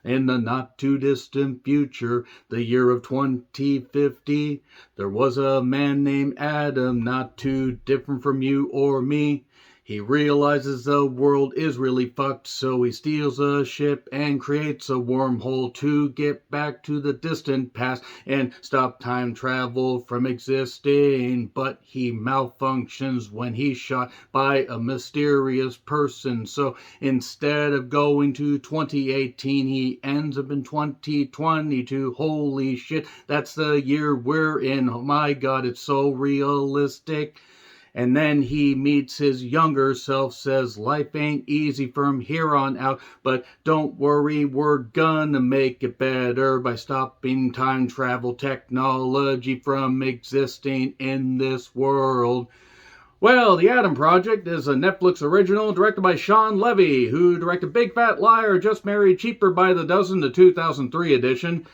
In the not-too-distant future, the year of 2050, there was a man named Adam, not too different from you or me. He realizes the world is really fucked, so he steals a ship and creates a wormhole to get back to the distant past and stop time travel from existing. But he malfunctions when he's shot by a mysterious person. So instead of going to 2018, he ends up in 2022. Holy shit, that's the year we're in. Oh my god, it's so realistic. And then he meets his younger self, says life ain't easy from here on out, but don't worry, we're gonna make it better by stopping time travel technology from existing in this world. Well, The Atom Project is a Netflix original directed by Sean Levy, who directed Big Fat Liar, Just Married, Cheaper by the Dozen, the 2003 edition.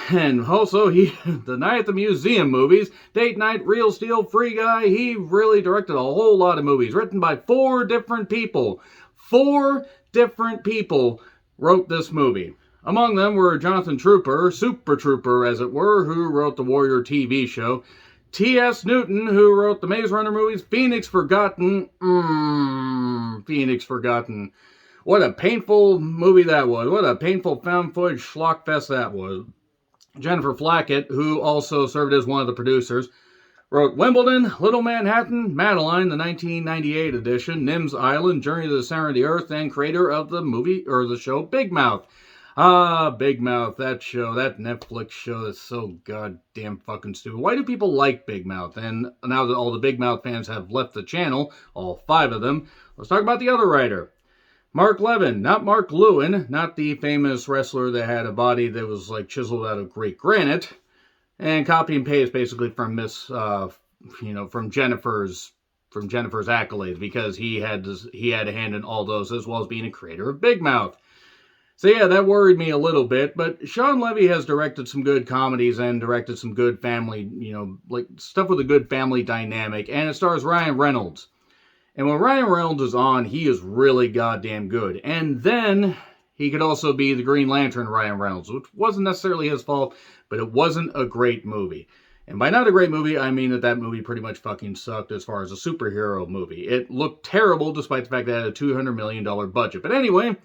And also, the Night at the Museum movies, Date Night, Real Steel, Free Guy, he really directed a whole lot of movies, written by 4 different people. 4 different people wrote this movie. Among them were Jonathan Trooper, Super Trooper as it were, who wrote the Warrior TV show, T.S. Newton, who wrote the Maze Runner movies, Phoenix Forgotten, Phoenix Forgotten. What a painful movie that was. What a painful found footage schlockfest that was. Jennifer Flackett, who also served as one of the producers, wrote Wimbledon, Little Manhattan, Madeline, the 1998 edition, Nim's Island, Journey to the Center of the Earth, and creator of the movie, or the show, Big Mouth. Big Mouth, that show, that Netflix show is so goddamn fucking stupid. Why do people like Big Mouth? And now that all the Big Mouth fans have left the channel, all 5 of them, let's talk about the other writer. Mark Levin, not Mark Lewin, not the famous wrestler that had a body that was like chiseled out of great granite, and copy and paste basically from from Jennifer's accolades, because he had a hand in all those, as well as being a creator of Big Mouth. So yeah, that worried me a little bit, but Sean Levy has directed some good comedies and directed some good family, like stuff with a good family dynamic, and it stars Ryan Reynolds. And when Ryan Reynolds is on, he is really goddamn good. And then he could also be the Green Lantern Ryan Reynolds, which wasn't necessarily his fault, but it wasn't a great movie. And by not a great movie, I mean that movie pretty much fucking sucked as far as a superhero movie. It looked terrible despite the fact that it had a $200 million budget. But anyway,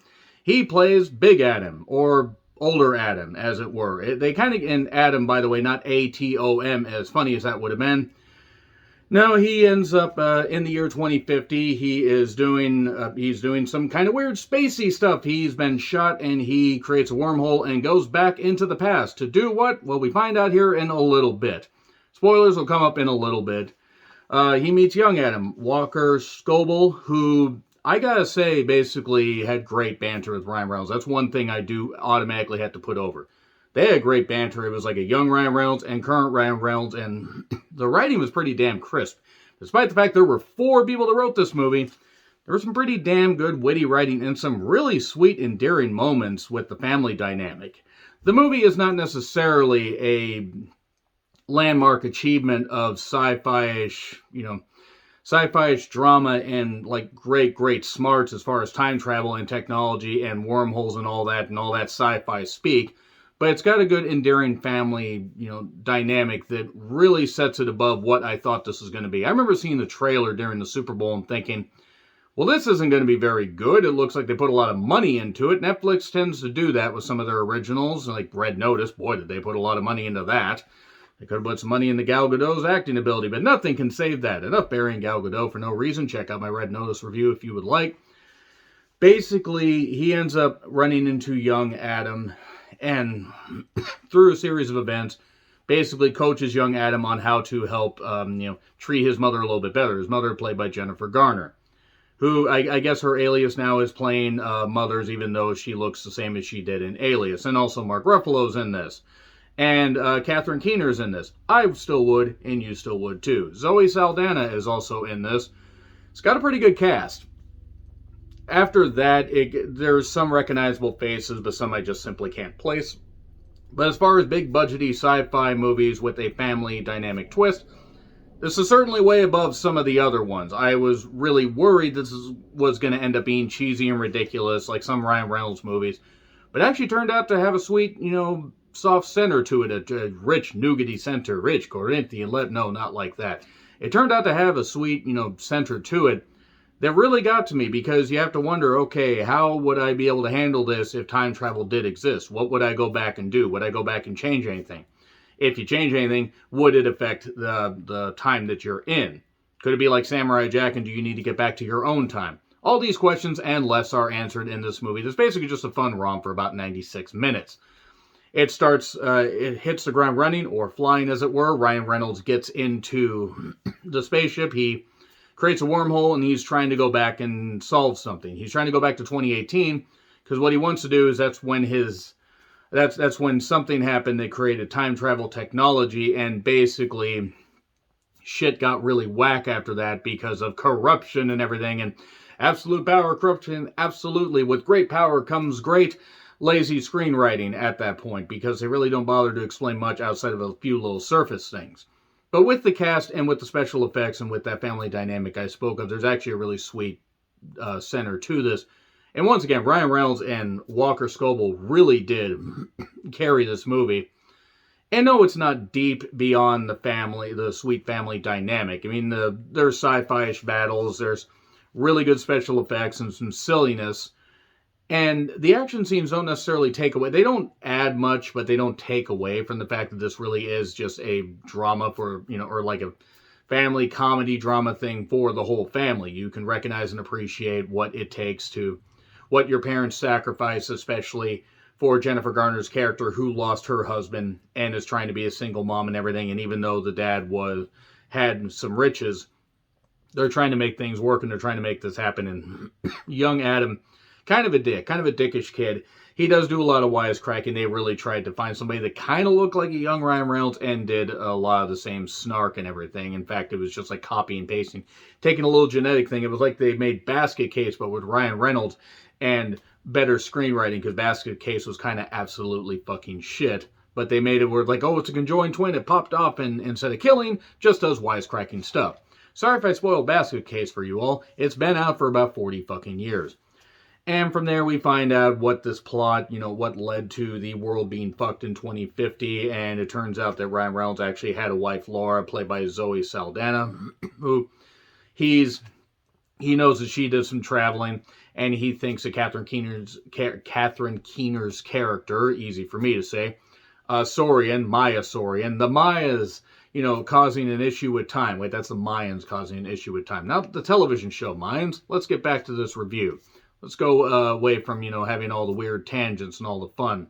he plays Big Adam, or Older Adam, as it were. They kind of, and Adam, by the way, not A-T-O-M, as funny as that would have been. No, he ends up in the year 2050. He's doing some kind of weird spacey stuff. He's been shot and he creates a wormhole and goes back into the past. To do what? Well, we find out here in a little bit. Spoilers will come up in a little bit. He meets young Adam, Walker Scobell, who I gotta say basically had great banter with Ryan Reynolds. That's one thing I do automatically have to put over. They had great banter. It was like a young Ryan Reynolds and current Ryan Reynolds, and the writing was pretty damn crisp. Despite the fact there were 4 people that wrote this movie, there was some pretty damn good witty writing and some really sweet, endearing moments with the family dynamic. The movie is not necessarily a landmark achievement of sci-fi-ish drama and like great smarts as far as time travel and technology and wormholes and all that sci-fi speak. But it's got a good, endearing family, dynamic that really sets it above what I thought this was going to be. I remember seeing the trailer during the Super Bowl and thinking, well, this isn't going to be very good. It looks like they put a lot of money into it. Netflix tends to do that with some of their originals, like Red Notice. Boy, did they put a lot of money into that. They could have put some money into Gal Gadot's acting ability, but nothing can save that. Enough burying Gal Gadot for no reason. Check out my Red Notice review if you would like. Basically, he ends up running into young Adam, and through a series of events, basically coaches young Adam on how to help, treat his mother a little bit better. His mother, played by Jennifer Garner, who I guess her alias now is playing Mothers, even though she looks the same as she did in Alias. And also Mark Ruffalo's in this. And Catherine Keener's in this. I still would, and you still would too. Zoe Saldana is also in this. It's got a pretty good cast. After that, there's some recognizable faces, but some I just simply can't place. But as far as big budgety sci-fi movies with a family dynamic twist, this is certainly way above some of the other ones. I was really worried this was going to end up being cheesy and ridiculous, like some Ryan Reynolds movies. but actually turned out to have a sweet, soft center to it, a rich nougaty center, rich Corinthian. No, not like that. It turned out to have a sweet, center to it that really got to me, because you have to wonder, okay, how would I be able to handle this if time travel did exist? What would I go back and do? Would I go back and change anything? If you change anything, would it affect the time that you're in? Could it be like Samurai Jack, and do you need to get back to your own time? All these questions and less are answered in this movie. It's basically just a fun romp for about 96 minutes. It starts, it hits the ground running, or flying as it were. Ryan Reynolds gets into the spaceship. He creates a wormhole, and he's trying to go back and solve something. He's trying to go back to 2018, because what he wants to do is that's when something happened that created time travel technology, and basically shit got really whack after that because of corruption and everything, and absolute power, corruption, absolutely. With great power comes great lazy screenwriting at that point, because they really don't bother to explain much outside of a few little surface things. But with the cast and with the special effects and with that family dynamic I spoke of, there's actually a really sweet center to this. And once again, Ryan Reynolds and Walker Scobell really did carry this movie. And no, it's not deep beyond the sweet family dynamic. I mean, there's sci-fi-ish battles, there's really good special effects and some silliness. And the action scenes don't necessarily take away. They don't add much, but they don't take away from the fact that this really is just a drama for, or like a family comedy drama thing for the whole family. You can recognize and appreciate what it takes what your parents sacrifice, especially for Jennifer Garner's character, who lost her husband and is trying to be a single mom and everything. And even though the dad had some riches, they're trying to make things work, and they're trying to make this happen. And young Adam, kind of a dickish kid. He does do a lot of wisecracking. They really tried to find somebody that kind of looked like a young Ryan Reynolds and did a lot of the same snark and everything. In fact, it was just like copy and pasting, taking a little genetic thing. It was like they made Basket Case, but with Ryan Reynolds and better screenwriting, because Basket Case was kind of absolutely fucking shit. But they made it where like, oh, it's a conjoined twin. It popped off, and instead of killing, just does wisecracking stuff. Sorry if I spoiled Basket Case for you all. It's been out for about 40 fucking years. And from there, we find out what this plot, what led to the world being fucked in 2050. And it turns out that Ryan Reynolds actually had a wife, Laura, played by Zoe Saldana, who he knows that she did some traveling, and he thinks that Catherine Keener's character, easy for me to say, Maya Sorian, the Mayas, causing an issue with time. Wait, that's the Mayans causing an issue with time. Not the television show Mayans. Let's get back to this review. Let's go away from, having all the weird tangents and all the fun.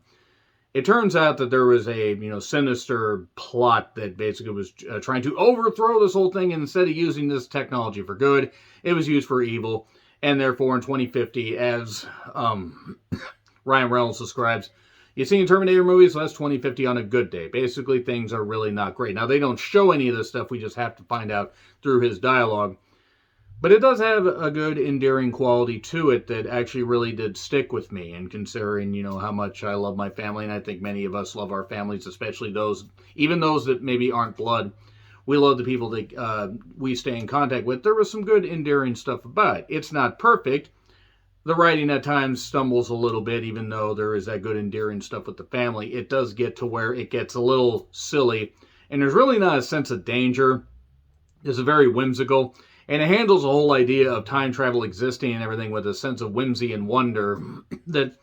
It turns out that there was a, sinister plot that basically was trying to overthrow this whole thing, and instead of using this technology for good, it was used for evil. And therefore, in 2050, as Ryan Reynolds describes, you see in Terminator movies, so that's 2050 on a good day. Basically, things are really not great. Now, they don't show any of this stuff. We just have to find out through his dialogue. But it does have a good, endearing quality to it that actually really did stick with me. And considering, how much I love my family, and I think many of us love our families, especially even those that maybe aren't blood, we love the people that we stay in contact with. There was some good, endearing stuff about it. It's not perfect. The writing at times stumbles a little bit, even though there is that good, endearing stuff with the family. It does get to where it gets a little silly. And there's really not a sense of danger. It's very whimsical. And it handles the whole idea of time travel existing and everything with a sense of whimsy and wonder that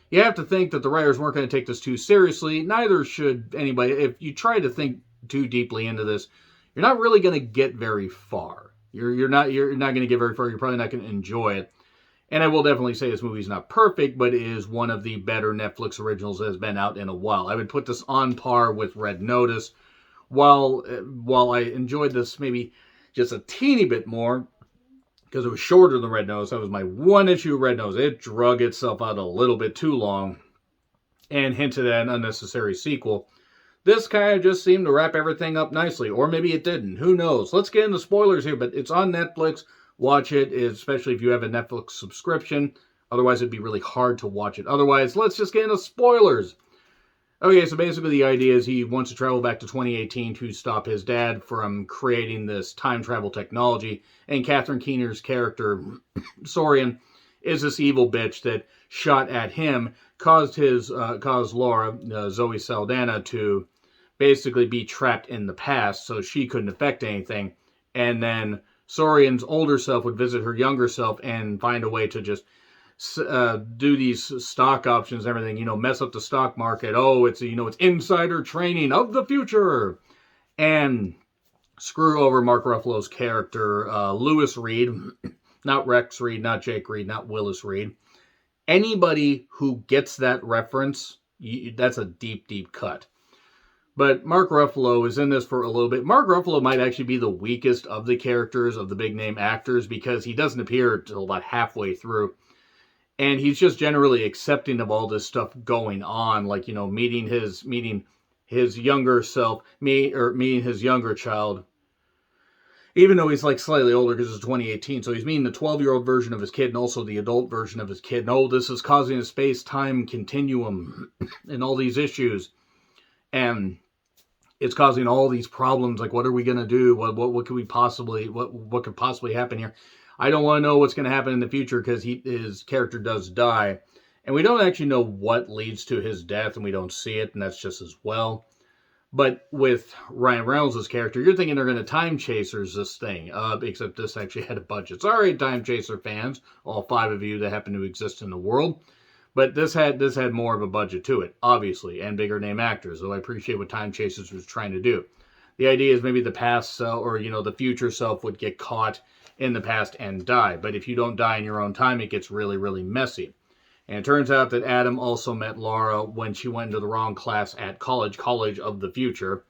you have to think that the writers weren't going to take this too seriously. Neither should anybody. If you try to think too deeply into this, you're not really going to get very far. You're not going to get very far. You're probably not going to enjoy it. And I will definitely say this movie's not perfect, but it is one of the better Netflix originals that has been out in a while. I would put this on par with Red Notice. While I enjoyed this maybe just a teeny bit more, because it was shorter than Red Nose. That was my one issue with Red Nose. It drug itself out a little bit too long and hinted at an unnecessary sequel. This kind of just seemed to wrap everything up nicely, or maybe it didn't. Who knows? Let's get into spoilers here, but it's on Netflix. Watch it, especially if you have a Netflix subscription. Otherwise, it'd be really hard to watch it. Otherwise, let's just get into spoilers. Okay, so basically the idea is he wants to travel back to 2018 to stop his dad from creating this time travel technology. And Catherine Keener's character, Sorian, is this evil bitch that shot at him, caused Laura, Zoe Saldana, to basically be trapped in the past, so she couldn't affect anything. And then Sorian's older self would visit her younger self and find a way to just do these stock options and everything, mess up the stock market. Oh, it's insider training of the future. And screw over Mark Ruffalo's character, Lewis Reed, not Rex Reed, not Jake Reed, not Willis Reed. Anybody who gets that reference, that's a deep, deep cut. But Mark Ruffalo is in this for a little bit. Mark Ruffalo might actually be the weakest of the characters, of the big name actors, because he doesn't appear until about halfway through. And he's just generally accepting of all this stuff going on, like, meeting his younger self, meeting his younger child, even though he's like slightly older because it's 2018. So he's meeting the 12-year-old version of his kid and also the adult version of his kid. And this is causing a space-time continuum and all these issues. And it's causing all these problems. Like, what are we going to do? What could possibly happen here? I don't want to know what's going to happen in the future because his character does die. And we don't actually know what leads to his death, and we don't see it, and that's just as well. But with Ryan Reynolds' character, you're thinking they're going to time chasers this thing, except this actually had a budget. Sorry, time chaser fans, all 5 of you that happen to exist in the world. But this had more of a budget to it, obviously, and bigger name actors, though I appreciate what Time Chasers was trying to do. The idea is maybe the past self, or, the future self would get caught in the past and die. But if you don't die in your own time, it gets really, really messy. And it turns out that Adam also met Laura when she went into the wrong class at college of the future.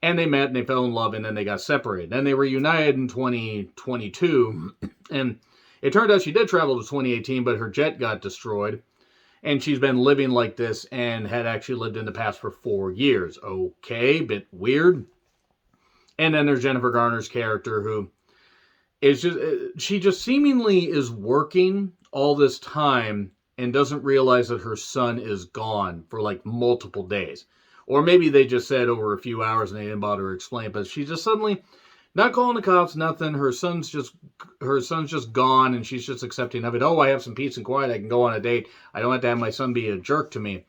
And they met and they fell in love and then they got separated. Then they reunited in 2022. And it turned out she did travel to 2018, but her jet got destroyed. And she's been living like this and had actually lived in the past for 4 years. Okay, bit weird. And then there's Jennifer Garner's character, who is she just seemingly is working all this time and doesn't realize that her son is gone for like multiple days. Or maybe they just said over a few hours and they didn't bother to explain. But she's just suddenly not calling the cops, nothing. Her son's just gone, and she's just accepting of it. Oh, I have some peace and quiet. I can go on a date. I don't have to have my son be a jerk to me.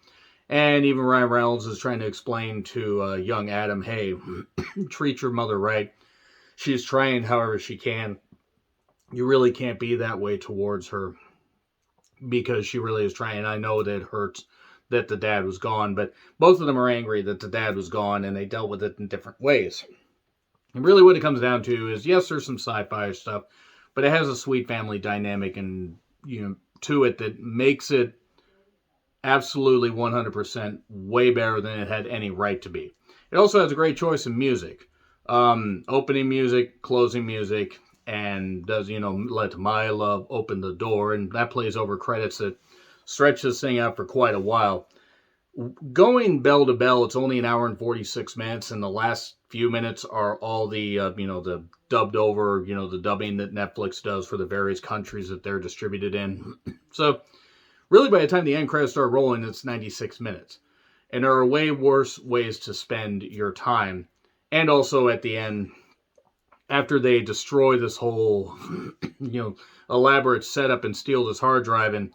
And even Ryan Reynolds is trying to explain to young Adam, hey, treat your mother right. She's trying however she can. You really can't be that way towards her because she really is trying. I know that it hurts that the dad was gone, but both of them are angry that the dad was gone, and they dealt with it in different ways. And really what it comes down to is, yes, there's some sci-fi stuff, but it has a sweet family dynamic and to it that makes it absolutely 100% way better than it had any right to be. It also has a great choice in music. Opening music, closing music, and does, Let My Love Open the Door, and that plays over credits that stretch this thing out for quite a while. Going bell to bell, it's only 1 hour and 46 minutes, and the last few minutes are all the, the dubbed over, the dubbing that Netflix does for the various countries that they're distributed in. So, really, by the time the end credits start rolling, it's 96 minutes. And there are way worse ways to spend your time. And also at the end, after they destroy this whole, elaborate setup and steal this hard drive, and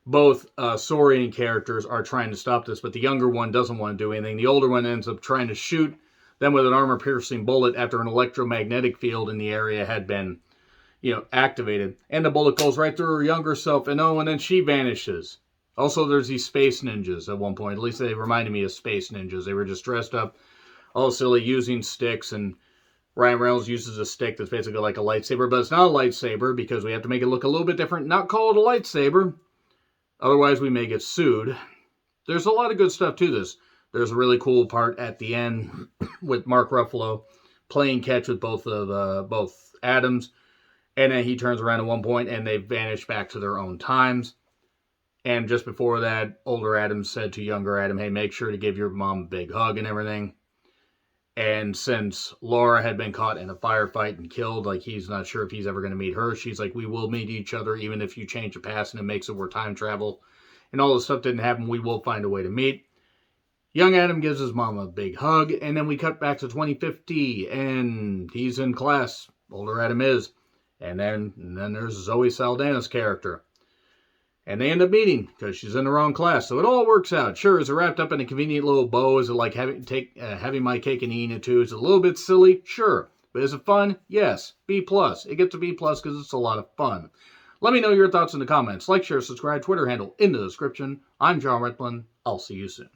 both Saurian characters are trying to stop this, but the younger one doesn't want to do anything. The older one ends up trying to shoot them with an armor-piercing bullet after an electromagnetic field in the area had been, activated. And the bullet goes right through her younger self, and then she vanishes. Also, there's these space ninjas at one point. At least they reminded me of space ninjas. They were just dressed up, all silly, using sticks, and Ryan Reynolds uses a stick that's basically like a lightsaber, but it's not a lightsaber because we have to make it look a little bit different, not call it a lightsaber. Otherwise, we may get sued. There's a lot of good stuff to this. There's a really cool part at the end with Mark Ruffalo playing catch with both Adams, and then he turns around at one point and they vanish back to their own times. And just before that, older Adam said to younger Adam, hey, make sure to give your mom a big hug and everything. And since Laura had been caught in a firefight and killed, like he's not sure if he's ever going to meet her, she's like, we will meet each other even if you change the past and it makes it where time travel and all this stuff didn't happen, we will find a way to meet. Young Adam gives his mom a big hug, and then we cut back to 2050, and he's in class. Older Adam is. And then there's Zoe Saldana's character. And they end up meeting because she's in the wrong class. So it all works out. Sure, is it wrapped up in a convenient little bow? Is it like having my cake and eating it too? Is it a little bit silly? Sure. But is it fun? Yes. B+. It gets a B+ because it's a lot of fun. Let me know your thoughts in the comments. Like, share, subscribe, Twitter handle in the description. I'm John Retlin. I'll see you soon.